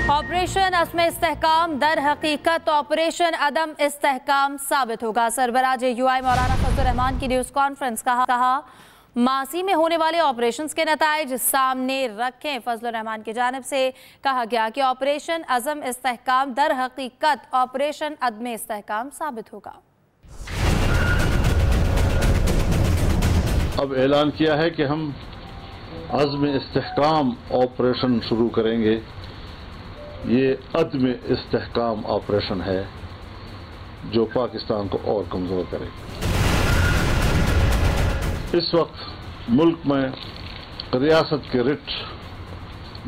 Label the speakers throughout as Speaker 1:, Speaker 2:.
Speaker 1: Operation अज़्म इस्तेहकाम दर हकीकत operation अदम इस्तेहकाम साबित होगा। सरबराह यूआई मौलाना फजल रहमान की न्यूज़ कॉन्फ्रेंस कहा मासी में होने वाले ऑपरेशंस के नताइज सामने रखें। फजल रहमान की जानिब से कहा गया कि ऑपरेशन अज़्म इस्तेहकाम दर हकीकत ऑपरेशन अदम इस्तेहकाम साबित होगा।
Speaker 2: अब ऐलान किया है कि हम अज़्म इस्तेहकाम ऑपरेशन शुरू करेंगे। ये अदम इस्तेहकाम ऑपरेशन है जो पाकिस्तान को और कमज़ोर करेगा। इस वक्त मुल्क में रियासत के रिट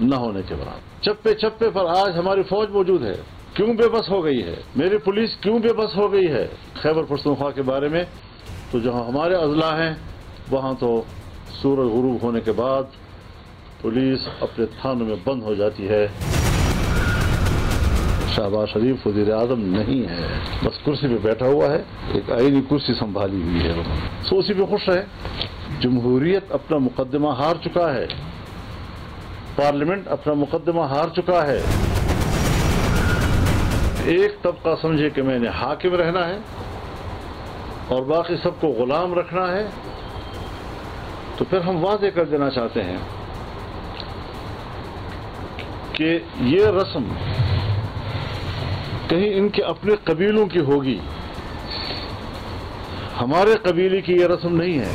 Speaker 2: न होने के बराबर चप्पे चप्पे पर आज हमारी फौज मौजूद है। क्यों बेबस हो गई है? मेरी पुलिस क्यों बेबस हो गई है? खैबर पख्तूनख्वा के बारे में तो जहां हमारे अजला हैं वहां तो सूरज गुरूब होने के बाद पुलिस अपने थानों में बंद हो जाती है। शहबाज शरीफ वज़ीर आज़म नहीं है, बस कुर्सी पे बैठा हुआ है, एक आईनी कुर्सी संभाली हुई है, सो उसी पे खुश है। जमहूरियत अपना मुकदमा हार चुका है, पार्लियामेंट अपना मुकदमा हार चुका है। एक तबका समझे कि मैंने हाकिम रहना है और बाकी सबको गुलाम रखना है, तो फिर हम वादे कर देना चाहते हैं कि ये रस्म कहीं इनके अपने कबीलों की होगी, हमारे कबीले की ये रस्म नहीं है।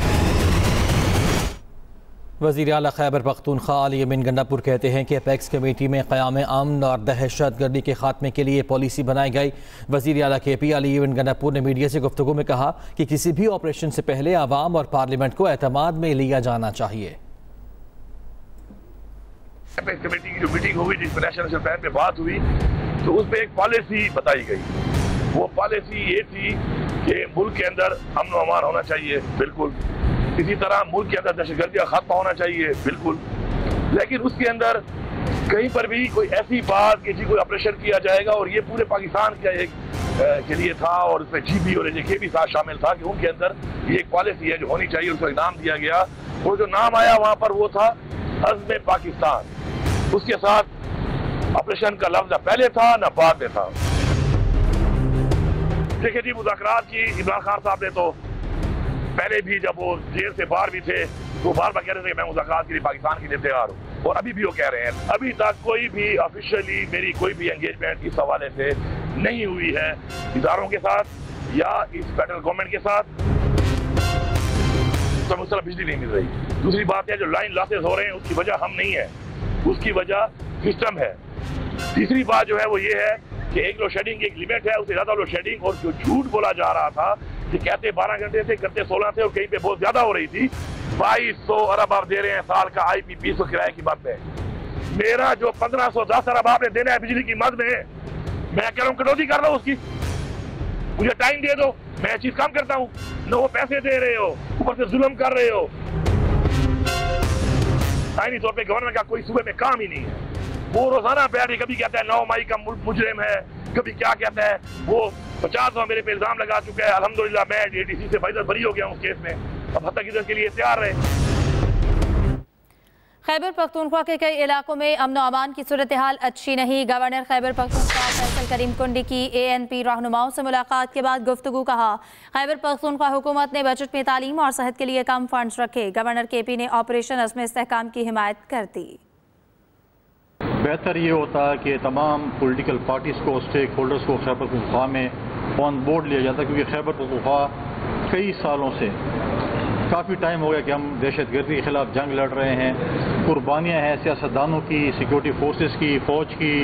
Speaker 3: वज़ीर आला खैबर पख्तूनख्वा अली अमीन गंडापुर कहते हैं कि अपेक्स कमेटी में क़याम अमन और दहशत गर्दी के खात्मे के लिए पॉलिसी बनाई गई। वज़ीर आला KP अली अमीन गंडापुर ने मीडिया से गुफ्तगू में कहा कि किसी भी ऑपरेशन से पहले आवाम और पार्लियामेंट को एतमाद में लिया जाना चाहिए।
Speaker 4: अपेक्स कमेटी की जो मीटिंग हुई जिसमें नेशनल प्लान पे बात हुई तो उसमें एक पॉलिसी बताई गई। वो पॉलिसी ये थी कि मुल्क के अंदर अमन व अमान होना चाहिए, बिल्कुल। इसी तरह मुल्क के अंदर दहशतगर्दी का खात्मा होना चाहिए, बिल्कुल। लेकिन उसके अंदर कहीं पर भी कोई ऐसी बात कि जी कोई ऑपरेशन किया जाएगा और ये पूरे पाकिस्तान का एक के लिए था और उसमें GB और AJK भी साथ शामिल था कि उनके अंदर ये एक पॉलिसी है जो होनी चाहिए। उसका एक नाम दिया गया और जो नाम आया वहां पर वो था अज़्म पाकिस्तान। उसके साथ ऑपरेशन का लफ्ज पहले था न बाद में था। देखिए जी, मुज़ाकरात की इमरान खान साहब ने तो पहले भी जब वो जेल से बाहर भी थे तो बार बार कह रहे थे कि मैं मुज़ाकरात के लिए पाकिस्तान के लिए तैयार हूँ, और अभी भी वो कह रहे हैं। अभी तक कोई भी ऑफिशियली मेरी कोई भी एंगेजमेंट इस हवाले से नहीं हुई है इदारों के साथ या इस फेडरल गवर्नमेंट के साथ। तो मुझे बिजली नहीं मिल रही। दूसरी बात है जो लाइन लॉसेस हो रहे हैं उसकी वजह हम नहीं है, उसकी वजह सिस्टम है। तीसरी बात जो है वो ये है कि एक लोड शेडिंग की एक लिमिट है, उससे ज्यादा लोड शेडिंग और जो झूठ बोला जा रहा था कि कहते 12 घंटे से करते 16 थे और कहीं पे बहुत ज्यादा हो रही थी। 2200 अरब आप दे रहे हैं साल का IPP को किराए की मद में। मेरा जो 1510 अरब आपने देना है बिजली की मद में, मैं कह रहा हूँ कटौती कर रहा हूँ उसकी। मुझे टाइम दे दो, मैं चीज कम करता हूँ। न वो पैसे दे रहे हो, ऊपर से जुल्म कर रहे हो। आईनी तौर पे गवर्नर का कोई सूबे में काम ही नहीं है। वो रोजाना बैठ के कभी कहता है 9 मई का मुजरिम है, कभी क्या कहता है। वो 50 मेरे पे इल्जाम लगा चुका है। अल्हम्दुलिल्लाह मैं ADC से बरी हो गया हूँ उस केस में। अब हद तक इधर के लिए तैयार रहे।
Speaker 1: खैबर पख्तूनख्वा के कई इलाकों में अमन व अमान की सूरत हाल अच्छी नहीं। गवर्नर खैबर पख्तूनख्वा फैसल करीम कुंडी की ANP रहनुमाओं से मुलाकात के बाद गुफ्तगू कहा खैबर पख्तूनख्वा हुकूमत ने बजट में तालीम और सेहत के लिए कम फंड्स रखे। गवर्नर KP ने ऑपरेशन अज़्म इस्तेहकाम की हिमायत कर दी।
Speaker 5: बेहतर ये होता है कि तमाम पॉलिटिकल पार्टीज़ को, स्टेक होल्डर्स को खैबर पख्तूनख्वा में ऑन बोर्ड लिया जाता है, क्योंकि खैबर पख्तूनख्वा कई सालों से काफ़ी टाइम हो गया कि हम दहशतगर्दी के खिलाफ जंग लड़ रहे हैं। कुर्बानियाँ हैं सियासतदानों की, सिक्योरिटी फोर्सेस की, फ़ौज की,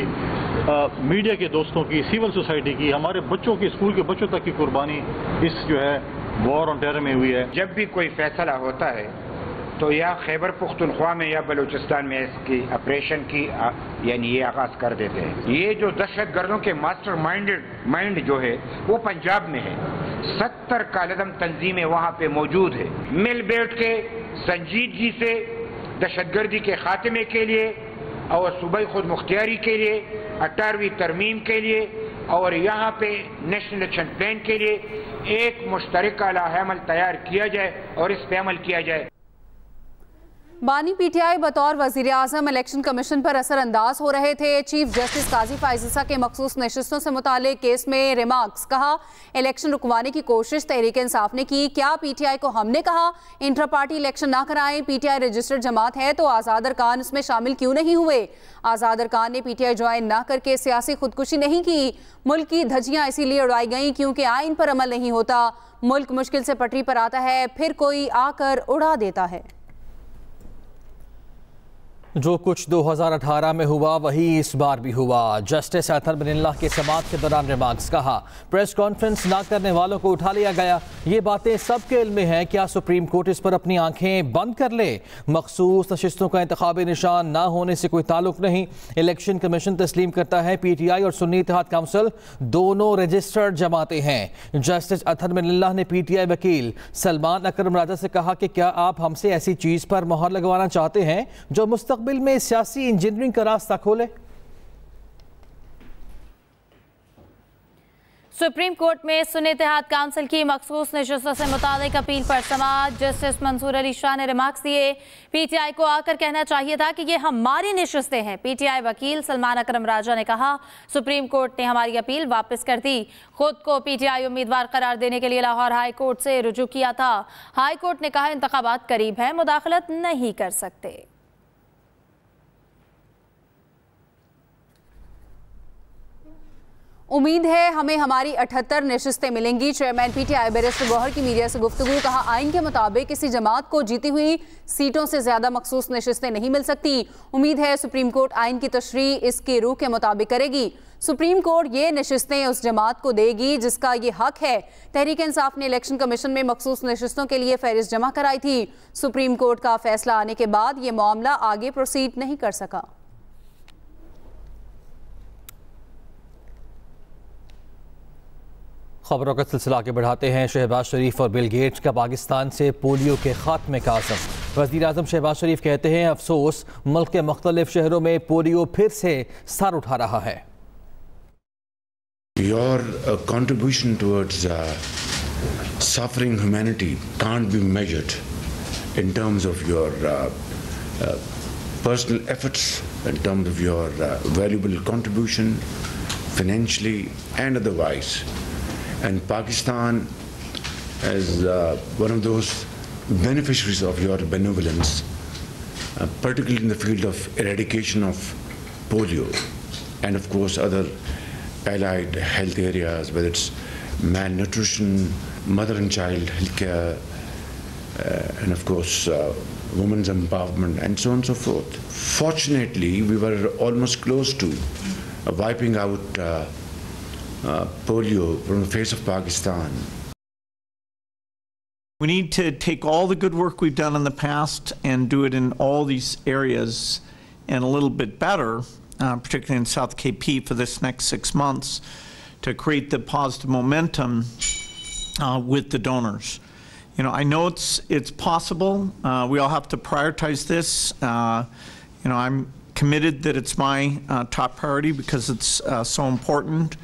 Speaker 5: मीडिया के दोस्तों की, सिविल सोसाइटी की, हमारे बच्चों की, स्कूल के बच्चों तक की कुर्बानी इस जो है वॉर ऑन टेरर में हुई है।
Speaker 6: जब भी कोई फैसला होता है तो या खैबर पख्तूनख्वा में या बलूचिस्तान में इसकी ऑपरेशन की यानी ये आगाज कर देते हैं। ये जो दहशतगर्दों के मास्टर माइंड जो है वो पंजाब में है। 70 कालदम तंजीमें वहाँ पे मौजूद है। मिल बैठ के संजीदगी से दहशतगर्दी के खात्मे के लिए और सूबाई खुद मुख्तियारी के लिए, 18वीं तरमीम के लिए और यहाँ पे नेशनल एक्शन प्लान के लिए एक मुश्तरका लाहेअमल तैयार किया जाए और इस पे अमल किया जाए।
Speaker 7: بانی پی ٹی آئی بطور وزیر اعظم الیکشن کمیشن پر اثر انداز ہو رہے تھے۔ چیف جسٹس قاضی فائز عیسیٰ کے مخصوص نشستوں سے متعلق کیس میں ریمارکس، کہا الیکشن رکوانے کی کوشش تحریک انصاف نے کی، کیا پی ٹی آئی کو ہم نے کہا انٹرا پارٹی الیکشن نہ کرائیں؟ پی ٹی آئی رجسٹرڈ جماعت ہے تو آزاد ارکان اس میں شامل کیوں نہیں ہوئے؟ آزاد ارکان نے پی ٹی آئی جوائن نہ کر کے سیاسی خودکشی نہیں کی، ملک کی دھجیاں اسی لیے اڑائی گئیں کیونکہ آئین پر عمل نہیں ہوتا، ملک مشکل سے پٹری پر آتا ہے پھر کوئی آ کر اڑا دیتا ہے۔
Speaker 3: جو کچھ 2018 میں ہوا وہی اس بار بھی ہوا، جسٹس اطہر بن اللہ کے سماعت کے دوران ریمارکس، کہا پریس کانفرنس نہ کرنے والوں کو اٹھا لیا گیا، یہ باتیں سب کے علم میں ہیں، کیا سپریم کورٹ اس پر اپنی آنکھیں بند کر لے؟ مخصوص نشستوں کا انتخابی نشان نہ ہونے سے کوئی تعلق نہیں، الیکشن کمیشن تسلیم کرتا ہے پی ٹی آئی اور سنی اتحاد کونسل دونوں رجسٹرڈ جماعتیں ہیں۔ جسٹس اطہر بن اللہ نے پی ٹی آئی وکیل سلمان اکرم راجہ سے کہا کہ کیا آپ ہم سے ایسی چیز پر مہر لگوانا چاہتے ہیں جو مستقبل میں سیاسی انجینئرنگ کا راستہ کھولے؟
Speaker 1: سپریم کورٹ میں سنی اتحاد کونسل کی مخصوص نشستوں سے متعلق اپیل پر سماعت، جسٹس منصور علی شاہ نے ریمارکس دیے، پی ٹی آئی کو آ کر کہنا چاہیے تھا کہ یہ ہماری نشستیں ہیں۔ پی ٹی آئی وکیل سلمان اکرم راجہ نے کہا سپریم کورٹ نے ہماری اپیل واپس کر دی، خود کو پی ٹی آئی امیدوار قرار دینے کے لیے لاہور ہائی کورٹ سے رجوع کیا تھا، ہائی کورٹ نے کہا انتخابات قریب ہیں، مداخلت نہیں کر سکتے۔
Speaker 7: امید ہے ہمیں ہماری 78 نشستیں ملیں گی، chairman P T I barrister Gohar کی میڈیا سے گفتگو، کہا آئین کے مطابق کسی جماعت کو جیتی ہوئی سیٹوں سے زیادہ مخصوص نشستیں نہیں مل سکتی، امید ہے سپریم کورٹ آئین کی تشریح اس کی روح کے مطابق کرے گی، سپریم کورٹ یہ نشستیں اس جماعت کو دے گی جس کا یہ حق ہے۔ تحریک انصاف نے الیکشن کمیشن میں مخصوص نشستوں کے لیے فہرست جمع کرائی تھی، سپریم کورٹ کا فیصلہ آنے کے بعد یہ معاملہ آگے پروسیڈ نہیں کر سکا۔
Speaker 3: خبروں کا سلسلہ آگے بڑھاتے ہیں۔ شہباز شریف اور بل گیٹس کا پاکستان سے پولیو کے خاتمے کا عزم، وزیر اعظم شہباز شریف کہتے ہیں افسوس ملک کے مختلف شہروں میں پولیو پھر سے سر اٹھا رہا ہے۔
Speaker 8: Your contribution towards suffering humanity can't be measured in terms of your personal efforts, in terms of your valuable contribution financially and otherwise. And Pakistan is one of those beneficiaries of your benevolence, particularly in the field of eradication of polio and of course other allied health areas, whether it's malnutrition, mother and child health care, and of course women's empowerment and so on and so forth. Fortunately, we were almost close to wiping out polio from the face of Pakistan.
Speaker 9: We need to take all the good work we've done in the past and do it in all these areas and a little bit better, particularly in South KP for this next 6 months, to create the positive momentum with the donors. You know, I know it's possible. We all have to prioritize this. I'm committed that it's my top priority because it's so important.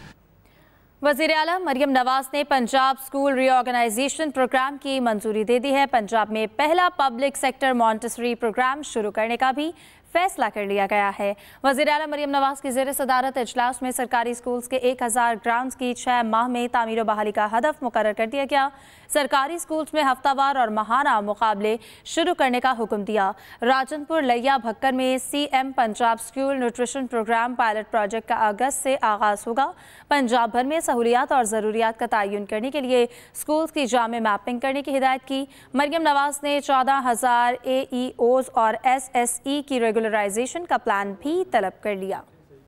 Speaker 1: وزیر اعلیٰ مریم نواز نے Punjab school ری organization programme کی منظوری دے دی ہے، پنجاب میں پہلا public sector Montessori programme شروع کرنے کا بھی فیصلہ کر لیا گیا ہے۔ وزیر اعلیٰ مریم نواز کی زیر صدارت اجلاس میں سرکاری اسکولز کے 1000 گراؤنڈز کی 6 ماہ میں تعمیر و بحالی کا ہدف مقرر کر دیا گیا، سرکاری اسکولز میں ہفتہ وار اور ماہانہ مقابلے شروع کرنے کا حکم دیا۔ راجن پور لیا بھکر میں C M Punjab school nutrition programme pilot project کا اگست سے آغاز ہوگا، پنجاب بھر میں سہولیات اور ضروریات کا تعین کرنے کے لیے اسکولز کی جامع میپنگ کرنے کی ہدایت کی۔ مریم نواز نے 14,000 AEOs اور SSE کی ریگولرائزیشن کا پلان بھی طلب کر لیا۔